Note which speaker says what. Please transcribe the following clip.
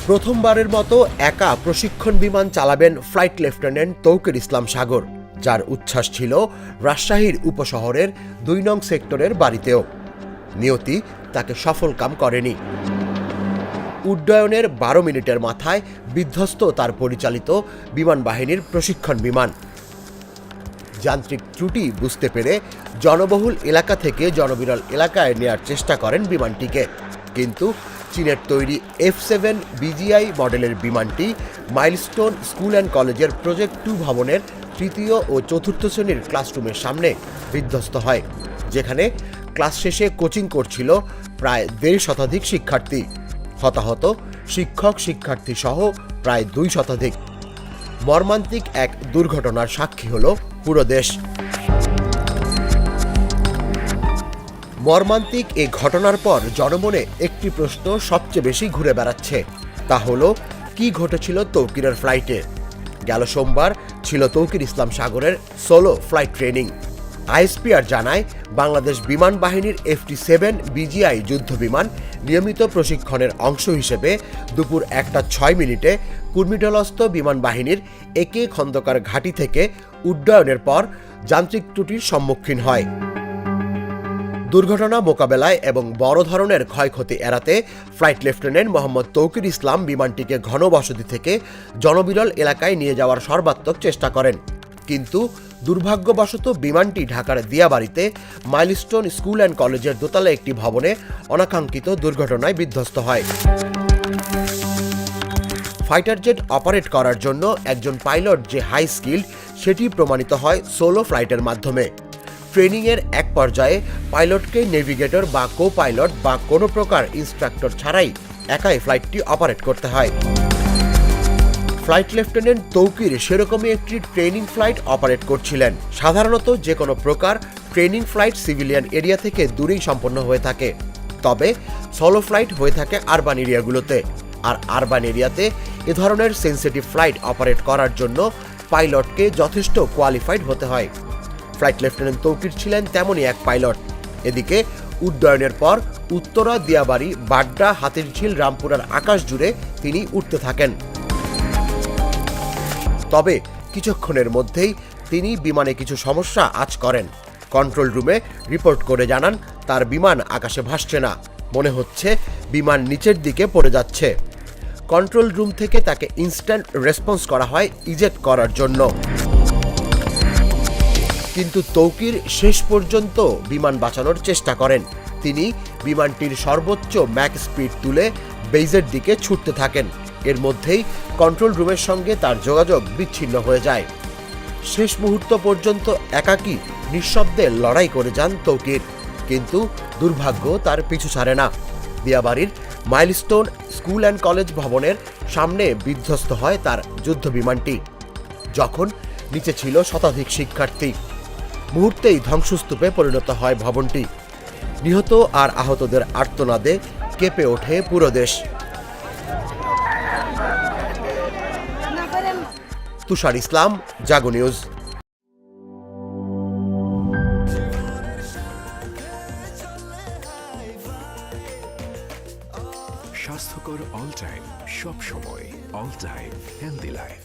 Speaker 1: প্রথমবারের মতো একা প্রশিক্ষণ বিমান চালাবেন ফ্লাইট লেফটেন্যান্ট তৌকির ইসলাম সাগর, যার উচ্ছ্বাস ছিল রাজশাহীর উপশহরের ২ নং সেক্টরের বাড়িতেও। নিয়তি তাকে সফল কাম করেনি। উড্ডয়নের ১২ মিনিটের মাথায় বিধ্বস্ত তার পরিচালিত বিমান বাহিনীর প্রশিক্ষণ বিমান। যান্ত্রিক ত্রুটি বুঝতে পেরে জনবহুল এলাকা থেকে জনবিরল এলাকায় নেয়ার চেষ্টা করেন বিমানটিকে, কিন্তু চীনের তৈরি F-7 BGI মডেলের বিমানটি মাইলস্টোন স্কুল অ্যান্ড কলেজের প্রজেক্ট 2 ভবনের তৃতীয় ও চতুর্থ শ্রেণীর ক্লাসরুমের সামনে বিধ্বস্ত হয়, যেখানে ক্লাস শেষে কোচিং করছিল প্রায় ১.৫ শতাধিক শিক্ষার্থী। হতাহত শিক্ষক শিক্ষার্থী সহ প্রায় ২ শতাধিক। মর্মান্তিক এক দুর্ঘটনার সাক্ষী হল পুরো দেশ। মর্মান্তিক এই ঘটনার পর জনমনে একটি প্রশ্ন সবচেয়ে বেশি ঘুরে বেড়াচ্ছে, তা হলো কি ঘটেছিল তৌকিরের ফ্লাইটে। গেল সোমবার ছিল তৌকির ইসলাম সাগরের সোলো ফ্লাইট ট্রেনিং। আইএসপিআর জানায়, বাংলাদেশ বিমান বাহিনীর FT-7 BGI যুদ্ধ বিমান নিয়মিত প্রশিক্ষণের অংশ হিসেবে দুপুর ১টা ৬ মিনিটে কুর্মিটোলস্থ বিমান বাহিনীর AK খন্দকার ঘাঁটি থেকে উড্ডয়নের পর যান্ত্রিক ত্রুটির সম্মুখীন হয়। দুর্ঘটনা মোকাবেলায় এবং বড় ধরনের ক্ষয়ক্ষতি এড়াতে ফ্লাইট লেফটেন্যান্ট মোহাম্মদ তৌকির ইসলাম বিমানটিকে ঘনবসতি থেকে জনবিরল এলাকায় নিয়ে যাওয়ার সর্বাত্মক চেষ্টা করেন, কিন্তু দুর্ভাগ্যবশত বিমানটি ঢাকার দিয়াবাড়িতে মাইলস্টোন স্কুল অ্যান্ড কলেজের দোতলা একটি ভবনে অনাকাঙ্ক্ষিত দুর্ঘটনায় বিধ্বস্ত হয়। ফাইটার জেট অপারেট করার জন্য একজন পাইলট যে হাই স্কিল্ড সেটি প্রমাণিত হয় সোলো ফ্লাইটের মাধ্যমে। ট্রেনিংয়ের এক পর্যায়ে পাইলটকে নেভিগেটর বা কো পাইলট বা কোনো প্রকার ইনস্ট্রাক্টর ছাড়াই একাই ফ্লাইটটি অপারেট করতে হয়। ফ্লাইট লেফটেন্যান্ট তৌকির সেরকমই একটি ট্রেনিং ফ্লাইট অপারেট করছিলেন। সাধারণত যে কোনো প্রকার ট্রেনিং ফ্লাইট সিভিলিয়ান এরিয়া থেকে দূরেই সম্পন্ন হয়ে থাকে, তবে সোলো ফ্লাইট হয়ে থাকে আরবান এরিয়াগুলোতে। আর আরবান এরিয়াতে এ ধরনের সেন্সিটিভ ফ্লাইট অপারেট করার জন্য পাইলটকে যথেষ্ট কোয়ালিফাইড হতে হয়। ফ্লাইট লেফটেন্যান্ট তৌকির ছিলেন তেমনই এক পাইলট। এদিকে উড্ডয়নের পর উত্তরা, দিয়াবাড়ি, বাড্ডা, হাতিরঝিল, রামপুরার আকাশ জুড়ে তিনি উঠতে থাকেন। তবে কিছুক্ষণের মধ্যেই তিনি বিমানে কিছু সমস্যা আঁচ করেন। কন্ট্রোল রুমে রিপোর্ট করে জানান, তার বিমান আকাশে ভাসছে না, মনে হচ্ছে বিমান নিচের দিকে পড়ে যাচ্ছে। কন্ট্রোল রুম থেকে তাকে ইনস্ট্যান্ট রেসপন্স করা হয় ইজেক্ট করার জন্য, কিন্তু তৌকির শেষ পর্যন্ত বিমান বাঁচানোর চেষ্টা করেন। তিনি বিমানটির সর্বোচ্চ ম্যাক স্পিড তুলে বেইজের দিকে ছুটতে থাকেন। এর মধ্যেই কন্ট্রোল রুমের সঙ্গে তার যোগাযোগ বিচ্ছিন্ন হয়ে যায়। শেষ মুহূর্ত পর্যন্ত একাকী নিঃশব্দে লড়াই করে যান তৌকির, কিন্তু দুর্ভাগ্য তার পিছু ছাড়ে না। দিয়াবাড়ির মাইলস্টোন স্কুল অ্যান্ড কলেজ ভবনের সামনে বিধ্বস্ত হয় তার যুদ্ধ বিমানটি, যখন নিচে ছিল শতাধিক শিক্ষার্থী। মুহূর্তেই ধ্বংসস্তূপে পরিণত হয় ভবনটি। নিহত আর আহতদের আর্তনাদে কেঁপে ওঠে পুরো দেশ। তুষার ইসলাম, জাগো নিউজ।
Speaker 2: স্বাস্থ্যকর অল টাইম, সব সময় অল টাইম হেলদি লাইফ।